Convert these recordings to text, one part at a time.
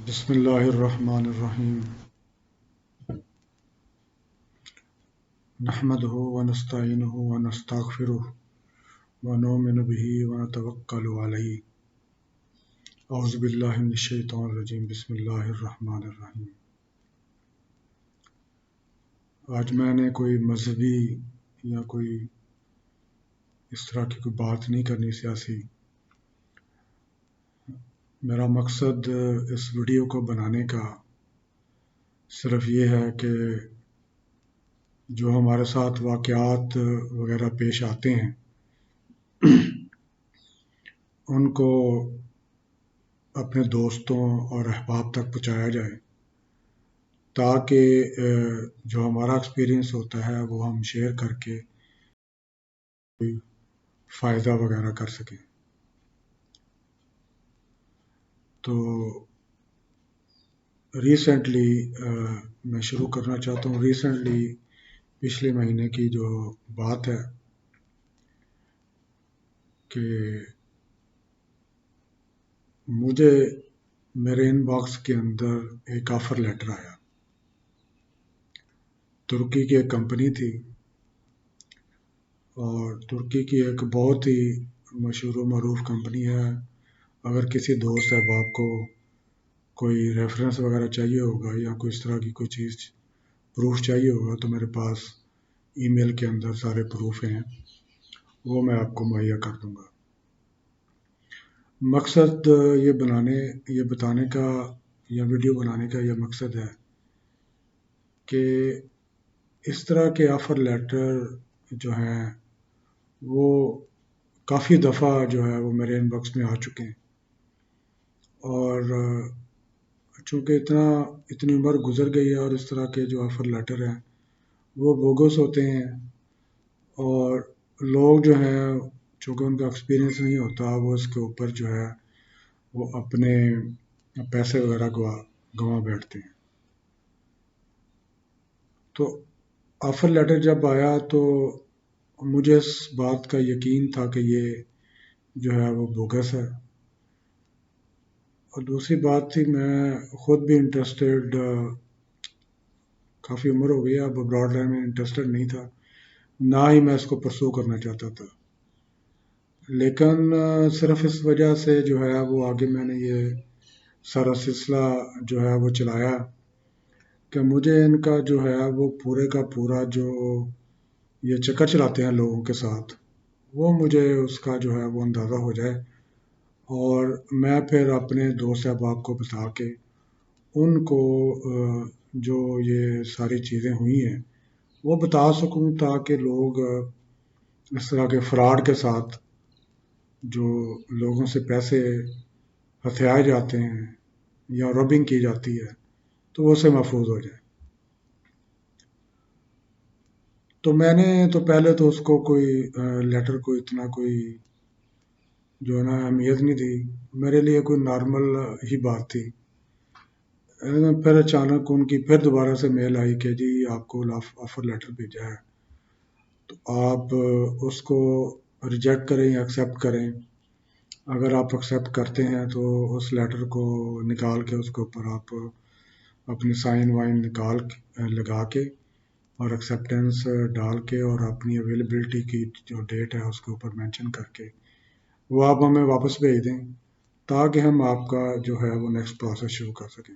بسم اللہ الرحمن الرحیم نحمده ونستعینه ونستغفره ونؤمن به ونتوکل علیہ اعوذ باللہ من الشیطان الرجیم بسم اللہ الرحمن الرحیم۔ آج میں نے کوئی مذہبی یا کوئی اس طرح کی کوئی بات نہیں کرنی سیاسی۔ میرا مقصد اس ویڈیو کو بنانے کا صرف یہ ہے کہ جو ہمارے ساتھ واقعات وغیرہ پیش آتے ہیں ان کو اپنے دوستوں اور احباب تک پہنچایا جائے تاکہ جو ہمارا ایکسپیرینس ہوتا ہے وہ ہم شیئر کر کے کوئی فائدہ وغیرہ کر سکیں۔ تو ریسنٹلی میں شروع کرنا چاہتا ہوں، ریسنٹلی پچھلے مہینے کی جو بات ہے کہ مجھے میرے ان باکس کے اندر ایک آفر لیٹر آیا۔ ترکی کی ایک کمپنی تھی اور ترکی کی ایک بہت ہی مشہور و معروف کمپنی ہے۔ اگر کسی دوست احباب کو کوئی ریفرنس وغیرہ چاہیے ہوگا یا کوئی اس طرح کی کوئی چیز پروف چاہیے ہوگا تو میرے پاس ای میل کے اندر سارے پروف ہیں، وہ میں آپ کو مہیا کر دوں گا۔ مقصد یہ بتانے کا یا ویڈیو بنانے کا یہ مقصد ہے کہ اس طرح کے آفر لیٹر جو ہیں وہ کافی دفعہ جو ہے وہ میرے ان باکس میں آ چکے ہیں، اور چونکہ اتنی عمر گزر گئی ہے اور اس طرح کے جو آفر لیٹر ہیں وہ بوگس ہوتے ہیں، اور لوگ جو ہیں چونکہ ان کا ایکسپیرینس نہیں ہوتا وہ اس کے اوپر جو ہے وہ اپنے پیسے وغیرہ گنوا بیٹھتے ہیں۔ تو آفر لیٹر جب آیا تو مجھے اس بات کا یقین تھا کہ یہ جو ہے وہ بوگس ہے، اور دوسری بات تھی میں خود بھی انٹرسٹیڈ، کافی عمر ہو گئی اب ابراڈ رہنے میں انٹرسٹیڈ نہیں تھا، نہ ہی میں اس کو پرسو کرنا چاہتا تھا، لیکن صرف اس وجہ سے جو ہے وہ آگے میں نے یہ سارا سلسلہ جو ہے وہ چلایا کہ مجھے ان کا جو ہے وہ پورے کا پورا جو یہ چکر چلاتے ہیں لوگوں کے ساتھ، وہ مجھے اس کا جو ہے وہ اندازہ ہو جائے، اور میں پھر اپنے دوست احباب کو بتا کے ان کو جو یہ ساری چیزیں ہوئی ہیں وہ بتا سکوں تاکہ لوگ اس طرح کے فراڈ کے ساتھ جو لوگوں سے پیسے ہتھیائے جاتے ہیں یا رابنگ کی جاتی ہے تو وہ سے محفوظ ہو جائے۔ تو میں نے تو پہلے تو اس کو کوئی لیٹر کو اتنا کوئی جو ہے نا اہمیت نہیں دی، میرے لیے کوئی نارمل ہی بات تھی۔ پھر اچانک ان کی پھر دوبارہ سے میل آئی کہ جی آپ کو آفر لیٹر بھیجا ہے، تو آپ اس کو ریجیکٹ کریں یا ایکسیپٹ کریں۔ اگر آپ ایکسیپٹ کرتے ہیں تو اس لیٹر کو نکال کے اس کے اوپر آپ اپنی سائن وائن لگا کے اور ایکسیپٹنس ڈال کے اور اپنی اویلیبلٹی کی جو ڈیٹ ہے اس کے اوپر مینشن کر کے وہ آپ ہمیں واپس بھیج دیں تاکہ ہم آپ کا جو ہے وہ نیکسٹ پروسیس شروع کر سکیں۔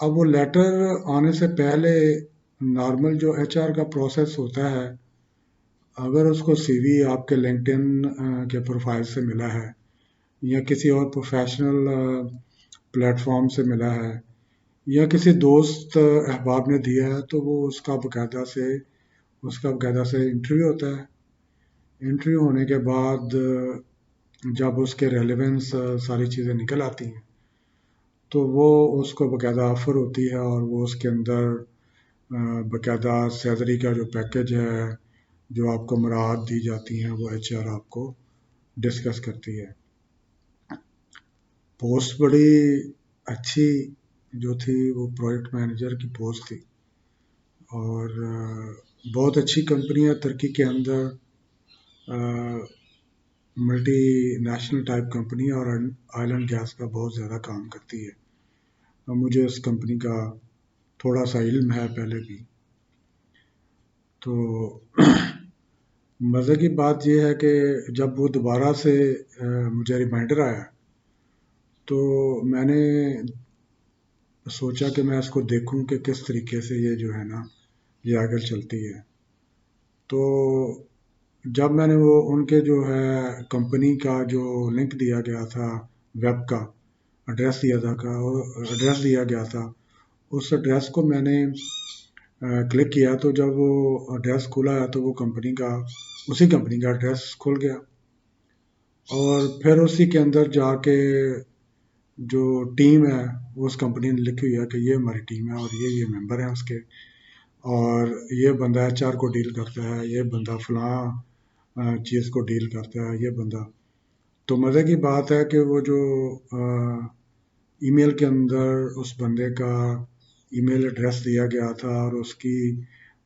اب وہ لیٹر آنے سے پہلے نارمل جو ایچ آر کا پروسیس ہوتا ہے، اگر اس کو سی وی آپ کے لنکڈ ان کے پروفائل سے ملا ہے یا کسی اور پروفیشنل پلیٹ فارم سے ملا ہے یا کسی دوست احباب نے دیا ہے تو وہ اس کا باقاعدہ سے انٹرویو ہوتا ہے۔ انٹرویو ہونے کے بعد جب اس کے ریلیونس ساری چیزیں نکل آتی ہیں تو وہ اس کو باقاعدہ آفر ہوتی ہے، اور وہ اس کے اندر باقاعدہ سیلری کا جو پیکج ہے جو آپ کو مراعات دی جاتی ہیں وہ ایچ آر آپ کو ڈسکس کرتی ہے۔ پوسٹ بڑی اچھی جو تھی وہ پروجیکٹ مینیجر کی پوسٹ تھی، اور بہت اچھی کمپنی ہے ترکی کے اندر، ملٹی نیشنل ٹائپ کمپنی اور آئل اینڈ گیس کا بہت زیادہ کام کرتی ہے. اور مجھے اس کمپنی کا تھوڑا سا علم ہے پہلے بھی. تو مزے کی بات یہ ہے کہ جب وہ دوبارہ سے مجھے ریمائنڈر آیا تو میں نے سوچا کہ میں اس کو دیکھوں کہ کس طریقے سے یہ جو ہے نا یہ آگے چلتی ہے. تو جب میں نے وہ ان کے جو ہے کمپنی کا جو لنک دیا گیا تھا ویب کا ایڈریس دیا گیا تھا اس ایڈریس کو میں نے کلک کیا تو جب وہ ایڈریس کھولا ہے تو وہ اسی کمپنی کا ایڈریس کھل گیا. اور پھر اسی کے اندر جا کے جو ٹیم ہے وہ اس کمپنی نے لکھی ہوئی ہے کہ یہ ہماری ٹیم ہے اور یہ ممبر ہیں اس کے اور یہ بندہ ایچ آر کو ڈیل کرتا ہے یہ بندہ فلاں چیز کو ڈیل کرتا ہے یہ بندہ. تو مزے کی بات ہے کہ وہ جو ای میل کے اندر اس بندے کا ای میل ایڈریس دیا گیا تھا اور اس کی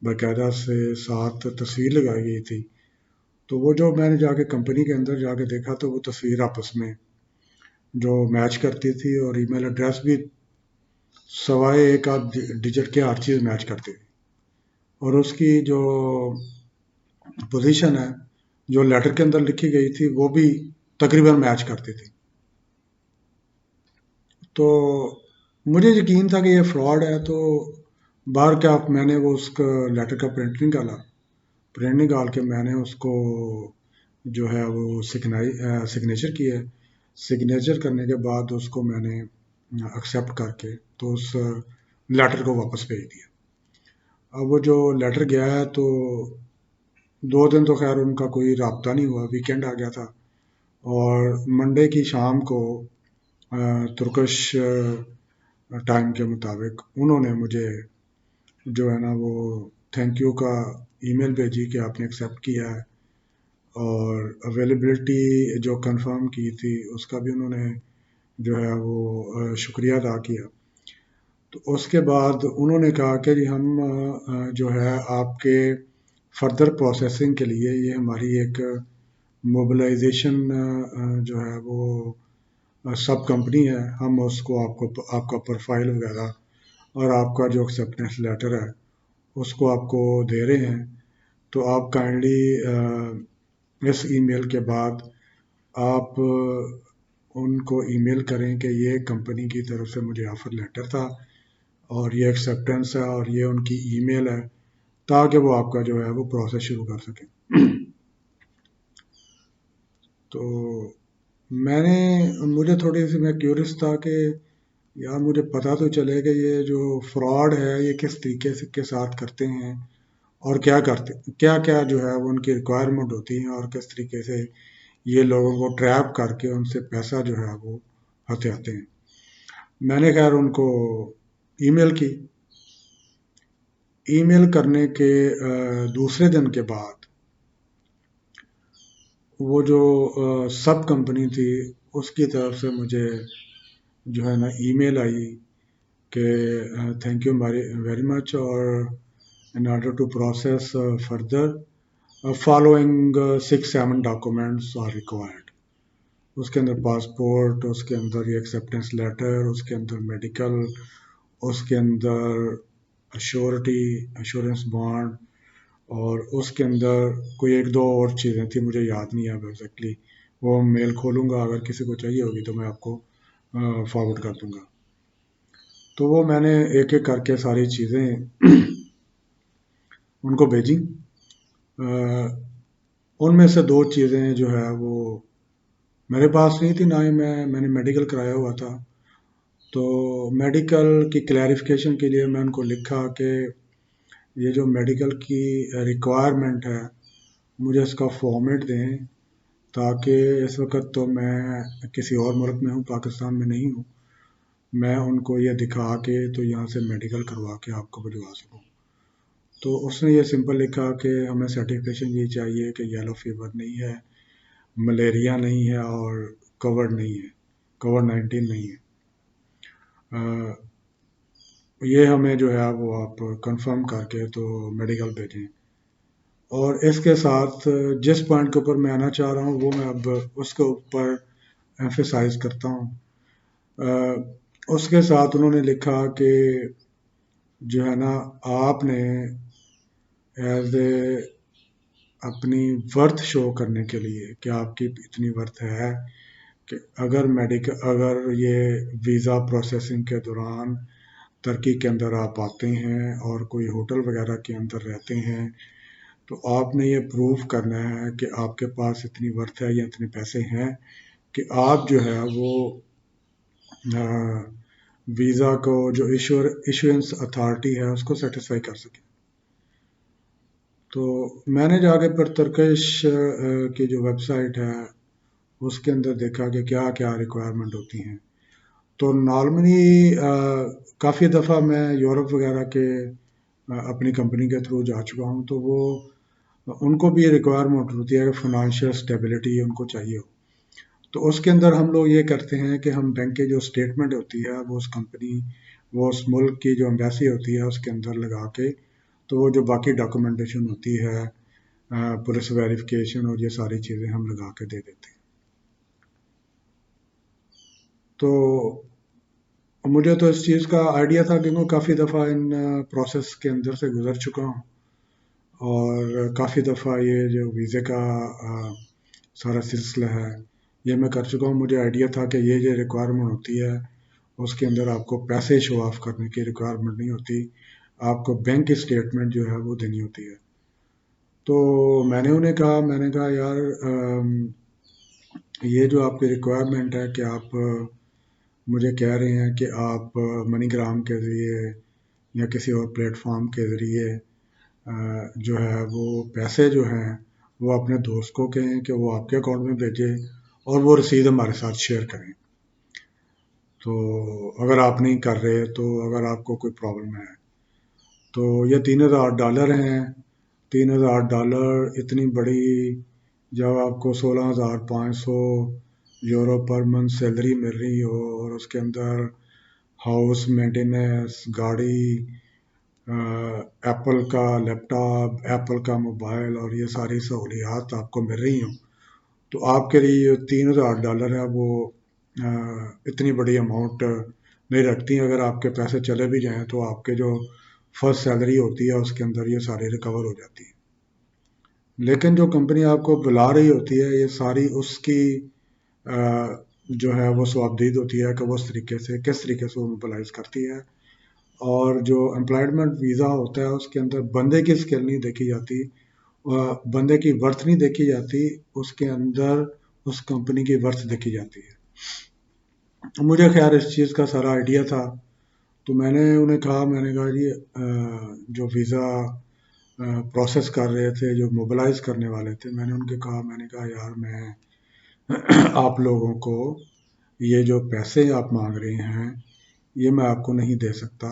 باقاعدہ سے ساتھ تصویر لگائی گئی تھی. تو وہ جو میں نے جا کے کمپنی کے اندر جا کے دیکھا تو وہ تصویر آپس میں جو میچ کرتی تھی اور ای میل ایڈریس بھی سوائے ایک آدھ ڈیجٹ کے ہر چیز میچ کرتی تھی. اور اس کی جو پوزیشن ہے جو لیٹر کے اندر لکھی گئی تھی وہ بھی تقریباً میچ کرتی تھی. تو مجھے یقین تھا کہ یہ فراڈ ہے. تو باہر کیا میں نے وہ اس کا لیٹر کا پرنٹ نکال کے میں نے اس کو جو ہے وہ سگنیچر کی ہے. سگنیچر کرنے کے بعد اس کو میں نے ایکسیپٹ کر کے تو اس لیٹر کو واپس بھیج دیا. اب وہ جو لیٹر گیا ہے تو 2 دن تو خیر ان کا کوئی رابطہ نہیں ہوا. ویکینڈ آ گیا تھا اور منڈے کی شام کو ترکش ٹائم کے مطابق انہوں نے مجھے جو ہے نا وہ تھینک یو کا ای میل بھیجی کہ آپ نے ایکسیپٹ کیا ہے اور اویلیبلٹی جو کنفرم کی تھی اس کا بھی انہوں نے جو ہے وہ شکریہ ادا کیا. تو اس کے بعد انہوں نے کہا کہ جی ہم جو ہے آپ کے فردر پروسیسنگ کے لیے یہ ہماری ایک موبلائزیشن جو ہے وہ سب کمپنی ہے. ہم اس کو آپ کا پروفائل وغیرہ اور آپ کا جو ایکسیپٹنس لیٹر ہے اس کو آپ کو دے رہے ہیں. تو آپ کائنڈلی اس ای میل کے بعد آپ ان کو ای میل کریں کہ یہ کمپنی کی طرف سے مجھے آفر لیٹر تھا اور یہ ایکسیپٹنس ہے اور یہ ان کی ای میل ہے تاکہ وہ آپ کا جو ہے وہ پروسیس شروع کر سکیں. تو مجھے تھوڑی سی میں کیورس تھا کہ یار مجھے پتا تو چلے کہ یہ جو فراڈ ہے یہ کس طریقے سے کے ساتھ کرتے ہیں اور کیا جو ہے وہ ان کی ریکوائرمنٹ ہوتی ہیں اور کس طریقے سے یہ لوگوں کو ٹریپ کر کے ان سے پیسہ جو ہے وہ ہتھیاتے ہیں. میں نے خیر ان کو ای میل کی. ای میل کرنے کے دوسرے دن کے بعد وہ جو سب کمپنی تھی اس کی طرف سے مجھے جو ہے نا ای میل آئی کہ تھینک یو ویری مچ اور in order to process further following 6-7 documents are required. اس کے اندر پاسپورٹ اس کے اندر یہ ایکسیپٹنس لیٹر اس کے اندر میڈیکل اس کے اندر ایشورنس بانڈ اور اس کے اندر کوئی 1-2 اور چیزیں تھیں مجھے یاد نہیں ہے ایگزیکٹلی. وہ میل کھولوں گا اگر کسی کو چاہیے ہوگی تو میں آپ کو فارورڈ کر دوں گا. تو وہ میں نے ایک ایک کر کے ساری چیزیں ان کو بھیجی. ان میں سے 2 چیزیں جو ہے وہ میرے پاس نہیں تھی نہ ہی میں نے میڈیکل کرایا ہوا تھا. تو میڈیکل کی کلیریفیکیشن کے لیے میں ان کو لکھا کہ یہ جو میڈیکل کی ریکوائرمنٹ ہے مجھے اس کا فارمیٹ دیں تاکہ اس وقت تو میں کسی اور ملک میں ہوں پاکستان میں نہیں ہوں میں ان کو یہ دکھا کے تو یہاں سے میڈیکل کروا کے آپ کو بھجوا سکوں. تو اس نے یہ سمپل لکھا کہ ہمیں سرٹیفکیشن یہ چاہیے کہ یلو فیور نہیں ہے ملیریا نہیں ہے اور کووڈ 19 نہیں ہے. یہ ہمیں جو ہے وہ آپ کنفرم کر کے تو میڈیکل بھیجیں. اور اس کے ساتھ جس پوائنٹ کے اوپر میں آنا چاہ رہا ہوں وہ میں اب اس کے اوپر ایمفیسائز کرتا ہوں۔ اس کے ساتھ انہوں نے لکھا کہ جو ہے نا آپ نے ایز اے اپنی ورتھ شو کرنے کے لیے کہ آپ کی اتنی ورتھ ہے کہ اگر یہ ویزا پروسیسنگ کے دوران ترکی کے اندر آپ آتے ہیں اور کوئی ہوٹل وغیرہ کے اندر رہتے ہیں تو آپ نے یہ پروف کرنا ہے کہ آپ کے پاس اتنی ورتھ ہے یا اتنے پیسے ہیں کہ آپ جو ہے وہ ویزا کو جو ایشورنس اتھارٹی ہے اس کو سیٹسفائی کر سکیں۔ تو میں نے جا کے پھر ترکش کی جو ویب سائٹ ہے اس کے اندر دیکھا کہ کیا کیا ریکوائرمنٹ ہوتی ہیں۔ تو نارملی کافی دفعہ میں یورپ وغیرہ کے اپنی کمپنی کے تھرو جا چکا ہوں، تو وہ ان کو بھی یہ ریکوائرمنٹ ہوتی ہے کہ فنانشیل اسٹیبلٹی ان کو چاہیے ہو۔ تو اس کے اندر ہم لوگ یہ کرتے ہیں کہ ہم بینک کی جو اسٹیٹمنٹ ہوتی ہے وہ اس کمپنی وہ اس ملک کی جو ایمبیسی ہوتی ہے اس کے اندر لگا کے تو وہ جو باقی ڈاکومنٹیشن ہوتی ہے پولیس ویریفیکیشن اور یہ ساری چیزیں ہم لگا کے دے دیتے ہیں۔ تو مجھے تو اس چیز کا آئیڈیا تھا کہ میں کافی دفعہ ان پروسیس کے اندر سے گزر چکا ہوں، اور کافی دفعہ یہ جو ویزے کا سارا سلسلہ ہے یہ میں کر چکا ہوں۔ مجھے آئیڈیا تھا کہ یہ ریکوائرمنٹ ہوتی ہے اس کے اندر آپ کو پیسے شو آف کرنے کی ریکوائرمنٹ نہیں ہوتی، آپ کو بینک کی اسٹیٹمنٹ جو ہے وہ دینی ہوتی ہے۔ تو میں نے انہیں کہا، میں نے کہا یار یہ جو آپ کی ریکوائرمنٹ ہے کہ آپ مجھے کہہ رہے ہیں کہ آپ منی گرام کے ذریعے یا کسی اور پلیٹ فارم کے ذریعے جو ہے وہ پیسے جو ہیں وہ اپنے دوست کو کہیں کہ وہ آپ کے اکاؤنٹ میں بھیجے اور وہ رسید ہمارے ساتھ شیئر کریں۔ تو اگر آپ نہیں کر رہے تو اگر آپ کو کوئی پرابلم ہے تو یہ $3000 ہیں۔ $3000 اتنی بڑی، جب آپ کو 16,500 پر منتھ سیلری مل رہی ہو اور اس کے اندر ہاؤس مینٹیننس، گاڑی، ایپل کا لیپ ٹاپ، ایپل کا موبائل اور یہ ساری سہولیات آپ کو مل رہی ہوں، تو آپ کے لیے یہ $3000 ہے وہ اتنی بڑی اماؤنٹ نہیں رکھتی۔ اگر آپ کے پیسے چلے بھی جائیں تو آپ کے جو فرسٹ سیلری ہوتی ہے اس کے اندر یہ ساری ریکور ہو جاتی ہے۔ لیکن جو کمپنی آپ کو بلا رہی ہوتی ہے یہ ساری اس کی جو ہے وہ سوابدید ہوتی ہے کہ وہ کس طریقے سے وہ موبلائز کرتی ہے۔ اور جو امپلائمنٹ ویزا ہوتا ہے اس کے اندر بندے کی اسکل نہیں دیکھی جاتی، بندے کی ورتھ نہیں دیکھی جاتی، اس کے اندر اس کمپنی کی ورتھ دیکھی جاتی ہے۔ مجھے خیر اس چیز کا سارا آئیڈیا تھا، تو میں نے انہیں کہا، میں نے کہا جی جو ویزا پروسیس کر رہے تھے، جو موبلائز کرنے والے تھے، میں نے ان کے کہا، میں نے کہا یار میں آپ لوگوں کو یہ جو پیسے آپ مانگ رہے ہیں یہ میں آپ کو نہیں دے سکتا۔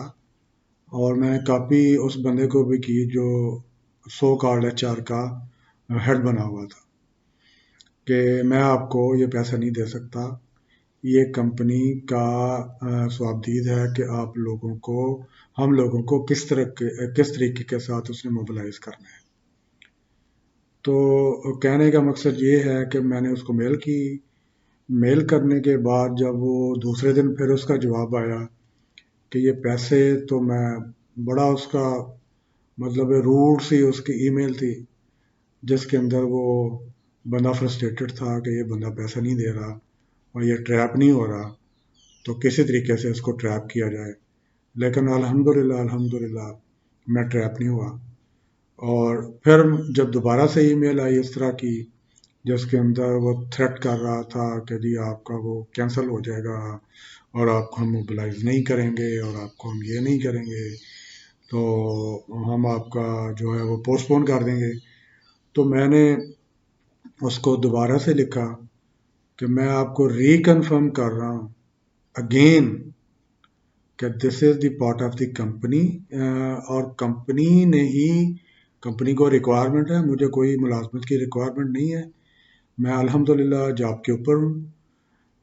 اور میں نے کاپی اس بندے کو بھی کی جو کارڈ HR کا ہیڈ بنا ہوا تھا کہ میں آپ کو یہ پیسہ نہیں دے سکتا، یہ کمپنی کا سوابدید ہے کہ آپ لوگوں کو، ہم لوگوں کو کس طریقے کے ساتھ اس نے موبلائز کرنا ہے۔ تو کہنے کا مقصد یہ ہے کہ میں نے اس کو میل کرنے کے بعد جب وہ دوسرے دن پھر اس کا جواب آیا کہ یہ پیسے، تو میں بڑا اس کا مطلب روڈ سی اس کی ای میل تھی جس کے اندر وہ بندہ فرسٹریٹڈ تھا کہ یہ بندہ پیسہ نہیں دے رہا اور یہ ٹریپ نہیں ہو رہا، تو کسی طریقے سے اس کو ٹریپ کیا جائے۔ لیکن الحمدللہ میں ٹریپ نہیں ہوا۔ اور پھر جب دوبارہ سے ای میل آئی اس طرح کی جس کے اندر وہ تھریٹ کر رہا تھا کہ جی آپ کا وہ کینسل ہو جائے گا اور آپ کو ہم موبلائز نہیں کریں گے اور آپ کو ہم یہ نہیں کریں گے، تو ہم آپ کا جو ہے وہ پوسٹ پون کر دیں گے، تو میں نے اس کو دوبارہ سے لکھا کہ میں آپ کو ریکنفرم کر رہا ہوں اگین کہ this is the part of the company, اور کمپنی کو ریکوائرمنٹ ہے، مجھے کوئی ملازمت کی ریکوائرمنٹ نہیں ہے، میں الحمدللہ جاب کے اوپر ہوں،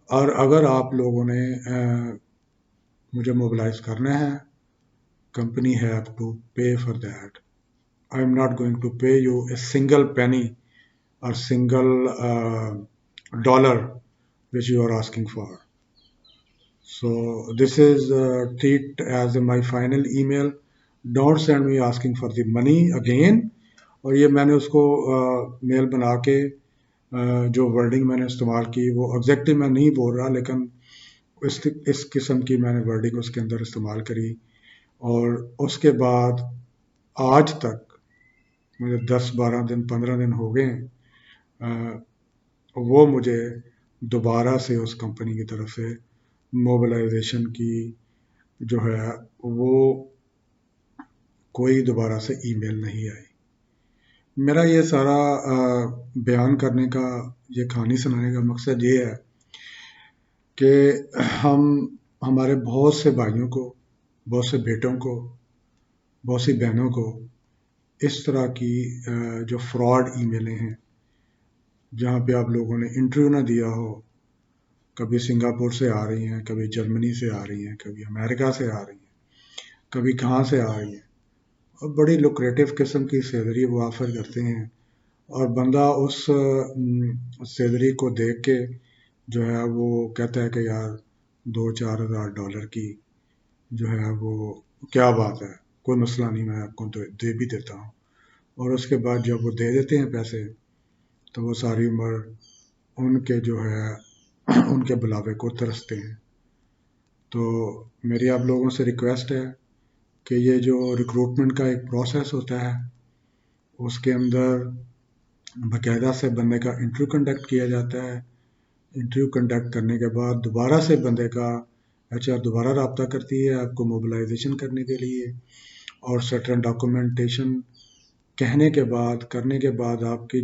اور اگر آپ لوگوں نے مجھے موبلائز کرنا ہے، company have to pay for that. I am not going to pay you a single penny or single dollar which you are asking for. So this is treat as my final email. Don't send me asking for the money again. اور یہ میں نے اس کو میل بنا کے جو wording میں نے استعمال کی وہ ایگزیکٹلی میں نہیں بول رہا، لیکن اس قسم کی میں نے ورڈنگ اس کے اندر استعمال کری. اور اس کے بعد آج تک مجھے 10 12 دن 15 دن ہو گئے ہیں، وہ مجھے دوبارہ سے اس کمپنی کی طرف سے موبلائزیشن کی جو ہے وہ کوئی دوبارہ سے ای میل نہیں آئی. میرا یہ سارا بیان کرنے کا، یہ کہانی سنانے کا مقصد یہ ہے کہ ہمارے بہت سے بھائیوں کو، بہت سے بیٹوں کو، بہت سی بہنوں کو اس طرح کی جو فراڈ ای میلیں ہیں، جہاں پہ آپ لوگوں نے انٹرویو نہ دیا ہو، کبھی سنگاپور سے آ رہی ہیں، کبھی جرمنی سے آ رہی ہیں، کبھی امریکہ سے آ رہی ہیں، کبھی کہاں سے آ رہی ہیں، اور بڑی لوکریٹو قسم کی سیلری وہ آفر کرتے ہیں. اور بندہ اس سیلری کو دیکھ کے جو ہے وہ کہتا ہے کہ یار 2 4 ہزار ڈالر کی جو ہے وہ کیا بات ہے، کوئی مسئلہ نہیں، میں آپ کو تو دے بھی دیتا ہوں. اور اس کے بعد جب وہ دے دیتے ہیں پیسے، تو وہ ساری عمر ان کے جو ہے ان کے بلاوے کو ترستے ہیں. تو میری آپ لوگوں سے ریکویسٹ ہے کہ یہ جو ریکروٹمنٹ کا ایک پروسیس ہوتا ہے، اس کے اندر باقاعدہ سے بندے کا انٹرویو کنڈکٹ کیا جاتا ہے. انٹرویو کنڈکٹ کرنے کے بعد دوبارہ سے بندے کا ایچ آر دوبارہ رابطہ کرتی ہے آپ کو موبلائزیشن کرنے کے لیے، اور سرٹن ڈاکومنٹیشن کہنے کے بعد، کرنے کے بعد آپ کی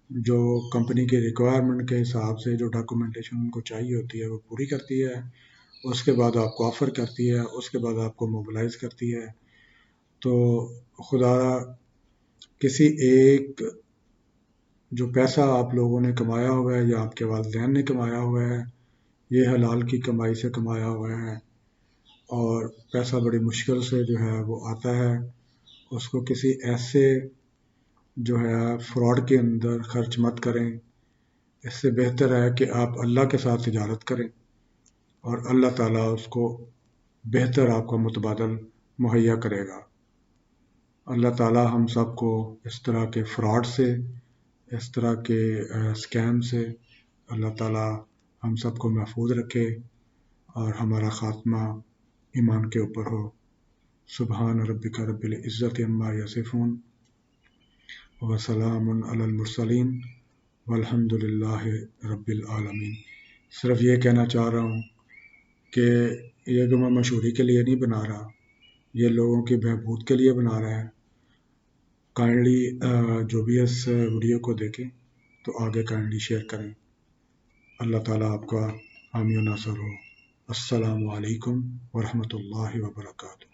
جو کمپنی کے ریکوائرمنٹ کے حساب سے جو ڈاکومنٹیشن ان کو چاہیے ہوتی ہے وہ پوری کرتی ہے. اس کے بعد آپ کو آفر کرتی ہے، اس کے بعد آپ کو موبلائز کرتی ہے. تو خدا کسی ایک جو پیسہ آپ لوگوں نے کمایا ہوا ہے یا آپ کے والدین نے کمایا ہوا ہے، یہ حلال کی کمائی سے کمایا ہوا ہے، اور پیسہ بڑی مشکل سے جو ہے وہ آتا ہے، اس کو کسی ایسے جو ہے فراڈ کے اندر خرچ مت کریں. اس سے بہتر ہے کہ آپ اللہ کے ساتھ تجارت کریں، اور اللہ تعالیٰ اس کو بہتر آپ کا متبادل مہیا کرے گا. اللہ تعالیٰ ہم سب کو اس طرح کے فراڈ سے، اس طرح کے اسکیم سے اللہ تعالیٰ ہم سب کو محفوظ رکھے، اور ہمارا خاتمہ ایمان کے اوپر ہو. سبحان ربک رب العزت عما یصفون وسلام علی المرسلین والحمد للہ رب العالمین. صرف یہ کہنا چاہ رہا ہوں کہ یہ جو میں مشہوری کے لیے نہیں بنا رہا، یہ لوگوں کی بہبود کے لیے بنا رہا ہے. کائنڈلی جو بھی اس ویڈیو کو دیکھیں تو آگے کائنڈلی شیئر کریں. اللہ تعالیٰ آپ کا حامی و ناصر ہو. السلام علیکم ورحمۃ اللہ وبرکاتہ.